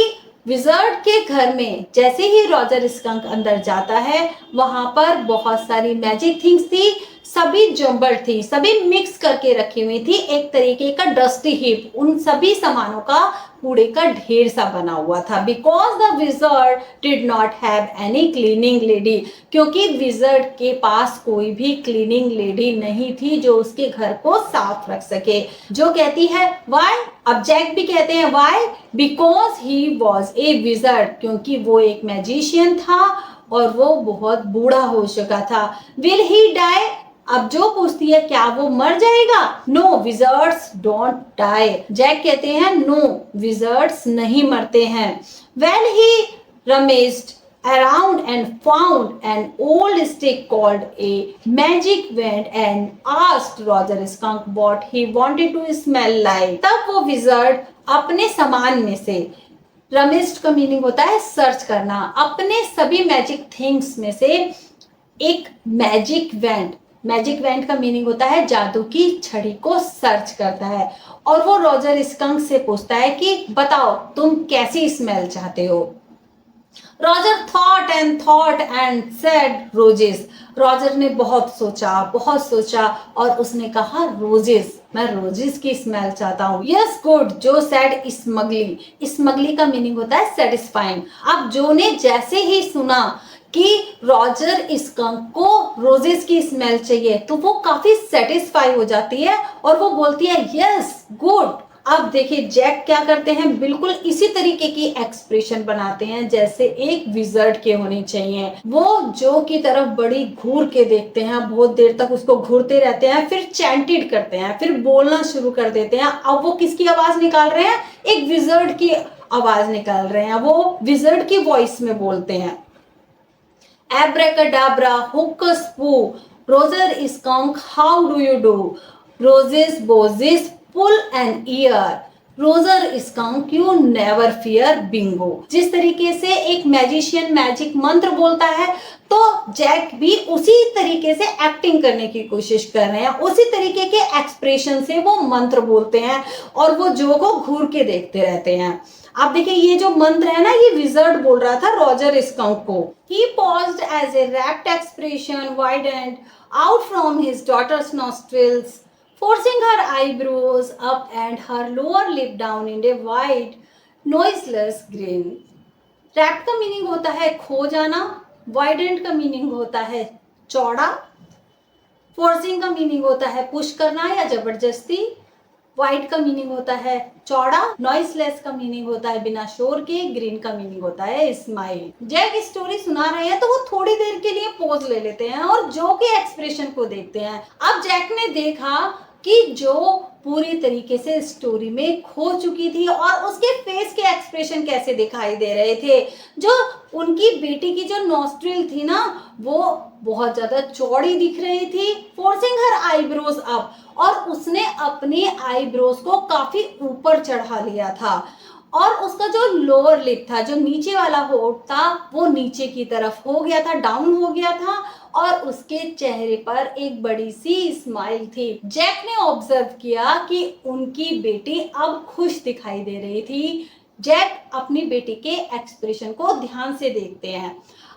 विजर्ड के घर में जैसे ही रॉजर स्कंक अंदर जाता है वहां पर बहुत सारी मैजिक थिंग्स थी, सभी जम्बल थी, सभी मिक्स करके रखी हुई थी, एक तरीके का डस्टी हीप, उन सभी सामानों का कूड़े का ढेर सा बना हुआ था। Because the wizard did not have any cleaning lady, क्योंकि विजर्ड के पास कोई भी क्लीनिंग लेडी नहीं थी जो उसके घर को साफ रख सके। जो कहती है वाई, अब जैक भी कहते हैं why, because he was a wizard, क्योंकि वो एक मैजिशियन था और वो बहुत बूढ़ा हो चुका था। विल ही डाई, अब जो पूछती है क्या वो मर जाएगा? No wizards don't die. Jack कहते हैं नो विजर्ड्स नहीं मरते हैं। Well he rummaged around and found an old stick called a magic wand and asked Roger Skunk what he wanted to smell like. तब वो विजर्ड अपने सामान में से रमिस्ट का मीनिंग होता है सर्च करना। अपने सभी मैजिक थिंग्स में से एक मैजिक वैंड का मीनिंग होता है जादू की छड़ी को सर्च करता है। और वो रॉजर स्कंक से पूछता है कि बताओ तुम कैसी स्मेल चाहते हो। Roger thought and said roses. Roger ने बहुत सोचा और उसने कहा रोजेस, मैं रोजेस की स्मेल चाहता हूँ। यस गुड, जो सेड स्मगली का मीनिंग होता है सेटिस्फाइंग। अब जो ने जैसे ही सुना कि रॉजर स्कंक को रोजेस की स्मेल चाहिए तो वो काफी सेटिस्फाई हो जाती है और वो बोलती है यस गुड। अब देखिए जैक क्या करते हैं, बिल्कुल इसी तरीके की एक्सप्रेशन बनाते हैं जैसे एक विजर्ड के होने चाहिए। वो जो की तरफ बड़ी घूर के देखते हैं, बहुत देर तक उसको घूरते रहते हैं, फिर चैंटेड करते हैं, फिर बोलना शुरू कर देते हैं। अब वो किसकी आवाज निकाल रहे हैं, एक विजर्ड की आवाज निकाल रहे हैं, वो विजर्ड की वॉइस में बोलते हैं। Abracadabra, hocus pocus, Roger skunk, how do you do? Roses, bozes, pull an ear. Roger skunk you never fear Bingo. जिस तरीके से एक मैजिशियन मैजिक मंत्र बोलता है तो जैक भी उसी तरीके से एक्टिंग करने की कोशिश कर रहे हैं, उसी तरीके के एक्सप्रेशन से वो मंत्र बोलते हैं और वो जो को घूर के देखते रहते हैं। आप देखिए ये जो मंत्र है ना, ये विजर्ड बोल रहा था रॉजर स्कंक को। He paused as a rapt expression widened out from his daughter's nostrils, forcing her eyebrows up and her lower lip down in a wide, noiseless grin. Rapt का मीनिंग होता है खो जाना, widened का मीनिंग होता है चौड़ा, फोर्सिंग का मीनिंग होता है पुश करना या जबरदस्ती, वाइड का मीनिंग होता है चौड़ा, नॉइसलेस का मीनिंग होता है बिना शोर के, ग्रीन का मीनिंग होता है स्माइल। जैक स्टोरी सुना रहे हैं तो वो थोड़ी देर के लिए पॉज ले लेते हैं और जो के एक्सप्रेशन को देखते हैं। अब जैक ने देखा कि जो पूरी तरीके से स्टोरी में खो चुकी थी और उसके फेस के एक्सप्रेशन कैसे दिखाई दे रहे थे। जो उनकी बेटी की जो नॉस्ट्रिल थी ना, वो बहुत ज्यादा चौड़ी दिख रही थी, फोर्सिंग हर आईब्रोज अप, और उसने अपने आईब्रोज को काफी ऊपर चढ़ा लिया था और उसका जो लोअर लिप था, जो नीचे वाला होठ था, वो नीचे की तरफ हो गया था, डाउन हो गया था और उसके चेहरे पर एक बड़ी सी स्माइल थी। जैक ने ऑब्जर्व किया कि उनकी बेटी अब खुश दिखाई दे रही थी। जैक अपनी बेटी के एक्सप्रेशन को ध्यान से देखते हैं।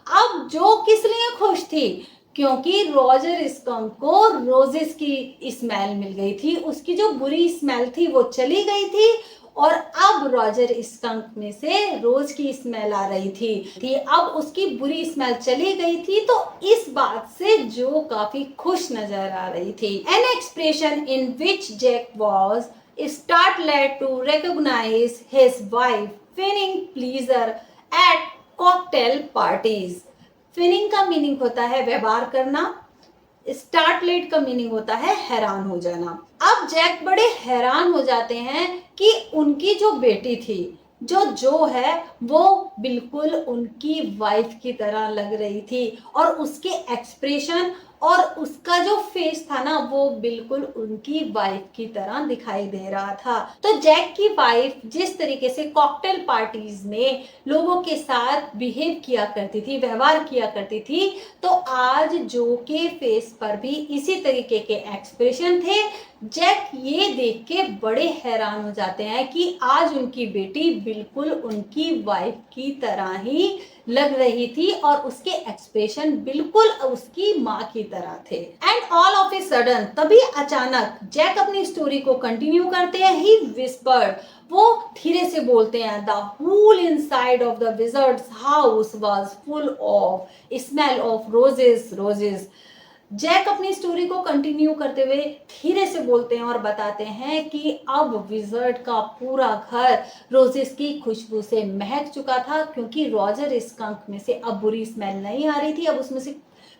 अब जो किस लिए खुश थी, क्योंकि रॉजर स्कंक को रोजेस की स्मेल मिल गई थी, उसकी जो बुरी स्मेल थी वो चली गई थी और अब रॉजर स्कंक में से रोज की स्मेल आ रही थी। अब उसकी बुरी स्मेल चली गई थी तो इस बात से जो काफी खुश नजर आ रही थी। An expression in which Jack was startled to recognize his wife feigning pleasure at cocktail parties. feigning का मीनिंग होता है व्यवहार करना, स्टार्टलेट का मीनिंग होता है हैरान हो जाना। अब जैक बड़े हैरान हो जाते हैं कि उनकी जो बेटी थी, जो है वो बिल्कुल उनकी वाइफ की तरह लग रही थी और उसके एक्सप्रेशन और उसका जो फेस था ना, वो बिल्कुल उनकी वाइफ की तरह दिखाई दे रहा था। तो जैक की वाइफ जिस तरीके से कॉकटेल पार्टीज में लोगों के साथ बिहेव किया करती थी, व्यवहार किया करती थी, तो आज जो के फेस पर भी इसी तरीके के एक्सप्रेशन थे। जैक ये देख के बड़े हैरान हो जाते हैं कि आज उनकी बेटी बिल्कुल उनकी वाइफ की तरह ही लग रही थी और उसके एक्सप्रेशन बिल्कुल उसकी माँ की तरह थे। And all of a sudden, तभी अचानक जैक अपनी स्टोरी को कंटिन्यू करते हैं। ही विस्पर्ड, वो धीरे से बोलते हैं, the whole inside of the wizard's house was full of smell of roses. Jack अपनी स्टोरी को कंटिन्यू करते हुए धीरे से बोलते हैं और बताते हैं कि अब विजर्ड का पूरा घर रोजेस की खुशबू से महक चुका था, क्योंकि रॉजर स्कंक में से अब बुरी स्मेल नहीं आ रही थी, अब उसमें से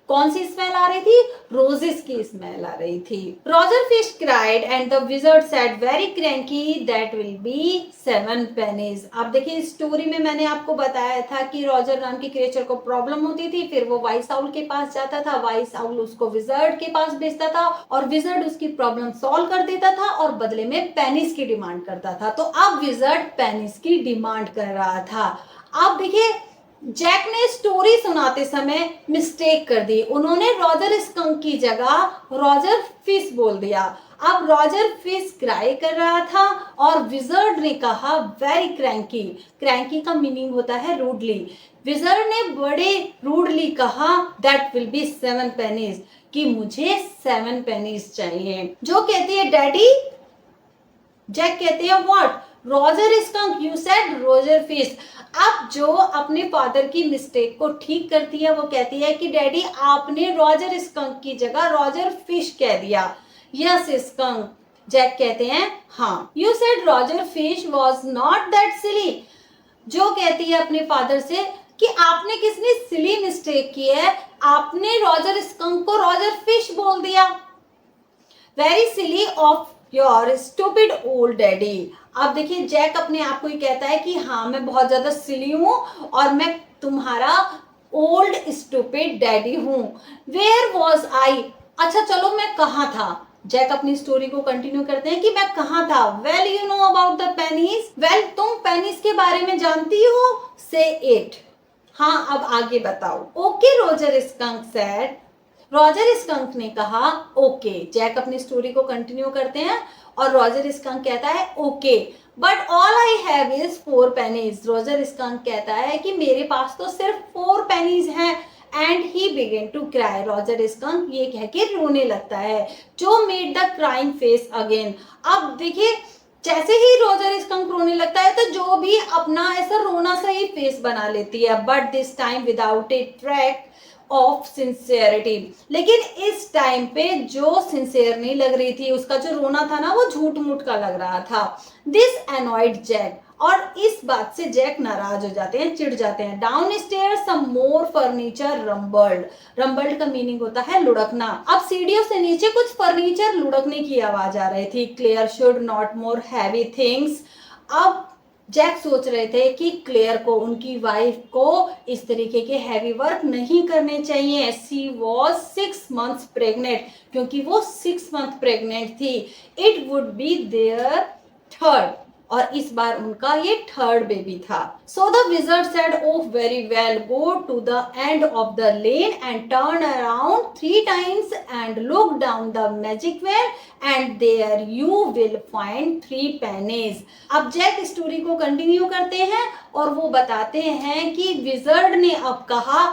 कौन सी स्मेल आ रही थी? रोजेस की स्मेल आ रही थी. Roger fish cried and the wizard said very cranky that will be 7 pennies. अब देखिए स्टोरी में मैंने आपको बताया था कि रॉजर नाम की क्रिएचर को प्रॉब्लम होती थी, फिर वो वाइस आउल के पास जाता था, वाइस आउल उसको विजर्ड के पास भेजता था और विजर्ड उसकी प्रॉब्लम सॉल्व कर देता था और बदले में पेनीज की डिमांड करता था. तो अब विजर्ड पेनीज की डिमांड कर रहा था. अब देखिए जैक ने स्टोरी सुनाते समय मिस्टेक कर दी. उन्होंने रॉजर स्कंक की जगह रॉजर फिश बोल दिया. अब रॉजर फिश क्राई कर रहा था और विजर्ड ने कहा वेरी क्रैंकी. क्रैंकी का मीनिंग होता है रूडली. विजर्ड ने बड़े रूडली कहा दैट विल बी 7 पेनीज, कि मुझे 7 पेनीज चाहिए. जो कहती है डैडी, जैक कहते हैं what? Roger skunk, you said Roger fish. अब जो अपने फादर की मिस्टेक को ठीक करती है वो कहती है कि डैडी आपने रॉजर स्कंक की जगह रॉजर फिश कह दिया. Yes skunk. जैक कहते हैं हाँ. You said Roger fish was not that silly. Jo कहती है अपने फादर से कि आपने किसने सिली मिस्टेक की है, आपने रॉजर स्कंक को रॉजर फिश बोल दिया. Very silly of your stupid old daddy. अब देखिए जैक अपने आप को ही कहता है कि हाँ मैं बहुत ज्यादा सिली हूं और मैं तुम्हारा ओल्ड स्टूपिड डैडी हूं. Where was I? अच्छा चलो मैं कहाँ था. जैक अपनी स्टोरी को कंटिन्यू करते हैं कि मैं कहाँ था. Well you know about the pennies. Well तुम पेनीज के बारे में जानती हो. से इट. हाँ अब आगे बताओ. Okay Roger skunk said. Roger Skunk ने कहा ओके. जैक अपनी स्टोरी को कंटिन्यू करते हैं और रॉजर स्कंक कहता है okay but all I have is 4 pennies. Roger skunk कहता है कि मेरे पास तो सिर्फ 4 पेनीज हैं. And he began to cry. Roger Skunk ये कह के रोने लगता है. Jo made the crying face again. अब देखिए जैसे ही रॉजर स्कंक रोने लगता है तो जो भी अपना ऐसा रोना सा ही फेस बना लेती है, but this time without A track of sincerity. लेकिन इस टाइम पे जो सिंसियर नहीं लग रही थी, उसका जो रोना था ना वो झूठ मूठ का लग रहा था. This annoyed Jack. और इस बात से जैक नाराज हो जाते हैं, चिढ़ जाते हैं. डाउन स्टेयर्स सम मोर फर्नीचर रंबल्ड. रंबल्ड का मीनिंग होता है लुढ़कना. अब सीढ़ियों से नीचे कुछ फर्नीचर लुढ़कने की आवाज आ रही थी. Clare should not more heavy things. अब जैक सोच रहे थे कि क्लेयर को, उनकी वाइफ को इस तरीके के हैवी वर्क नहीं करने चाहिए. सी वॉज 6 months प्रेग्नेंट, क्योंकि वो 6 month प्रेग्नेंट थी. It would be their third, और इस बार उनका ये थर्ड बेबी था. So the wizard said oh very well, go to the end of the lane and turn around 3 times and look down the magic well and there you will find 3 pennies. अब जैक स्टोरी को कंटिन्यू करते हैं और वो बताते हैं कि विजर्ड ने अब कहा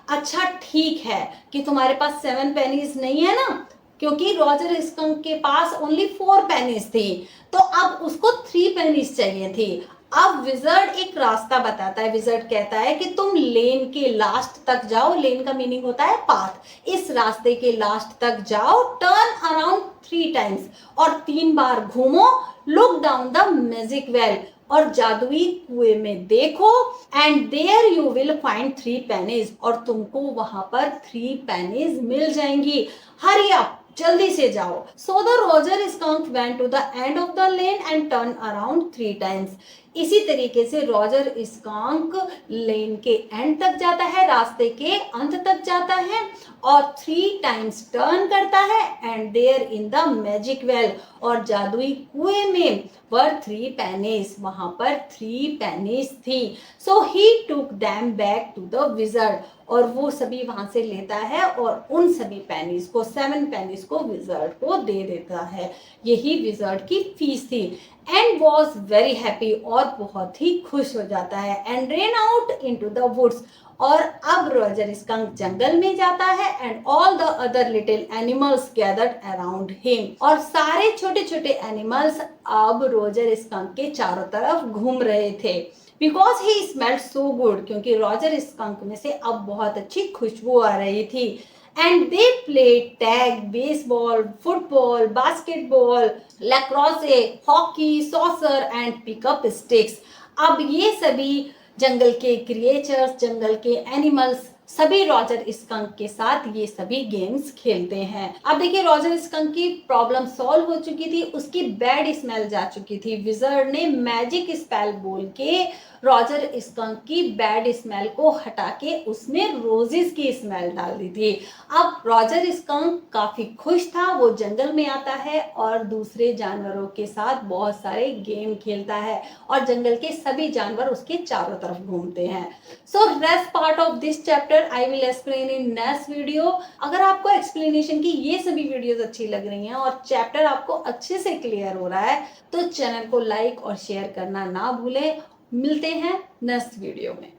अच्छा ठीक है कि तुम्हारे पास 7 pennies नहीं है ना, क्योंकि रॉजर स्कंक के पास ओनली 4 pennies थी, तो अब उसको 3 pennies चाहिए थी. अब विजर्ड एक रास्ता बताता है. विजर्ड कहता है कि तुम लेन के लास्ट तक जाओ. लेन का मीनिंग होता है पाथ. इस रास्ते के लास्ट तक जाओ. टर्न अराउंड 3 times और 3 बार घूमो. Look down the magic well और जादुई कुएं में देखो. And there you will find 3 pennies और तुमको वहां पर 3 pennies मिल जाएंगी. हरी अप, जल्दी से जाओ. So the Roger Skunk went to the end of the lane and turn around 3 times. इसी तरीके से रॉजर स्कंक लेन के एंड तक जाता है, रास्ते के अंत तक जाता है और 3 times टर्न करता है. And there in the magic well और जादुई कुएं में वर 3 pennies. वहां पर 3 pennies थी. So he took them back to the wizard और वो सभी वहां से लेता है और उन सभी पेनीज को, 7 pennies को विजर्ड को दे देता है. यही विजर्ड की फीस थी. एंड वॉज वेरी हैप्पी और बहुत ही खुश हो जाता है. And ran out into the woods और अब रॉजर स्कंक जंगल में जाता है. And all the other little animals gathered around him और सारे छोटे छोटे एनिमल्स अब रॉजर स्कंक के चारों तरफ घूम रहे थे. Because he smelled so good, क्योंकि रॉजर स्कंक में से अब बहुत अच्छी खुशबू आ रही थी. And they played tag, baseball, football, basketball, lacrosse, hockey, soccer and pickup sticks. अब ये सभी जंगल के क्रिएचर्स, जंगल के एनिमल्स सभी रॉजर स्कंक के साथ ये सभी गेम्स खेलते हैं। अब देखिए रॉजर स्कंक की प्रॉब्लम सॉल्व हो चुकी थी, उसकी बैड स्मेल जा चुकी थी। विजर्ड ने मैजिक स्पेल बोल के रॉजर स्कंक की बैड स्मेल को हटा के उसमें रोजेस की स्मेल डाल दी थी। अब रॉजर स्कंक काफी खुश था, वो जंगल में आता है और दूसरे जानवरों के साथ बहुत सारे गेम खेलता है और जंगल के सभी जानवर उसके चारों तरफ घूमते हैं। So rest part of this chapter I will explain in next video. अगर आपको एक्सप्लेनेशन की ये सभी वीडियोस अच्छी लग रही हैं और चैप्टर आपको अच्छे से क्लियर हो रहा है तो चैनल को लाइक और शेयर करना ना भूलें। मिलते हैं नेक्स्ट वीडियो में।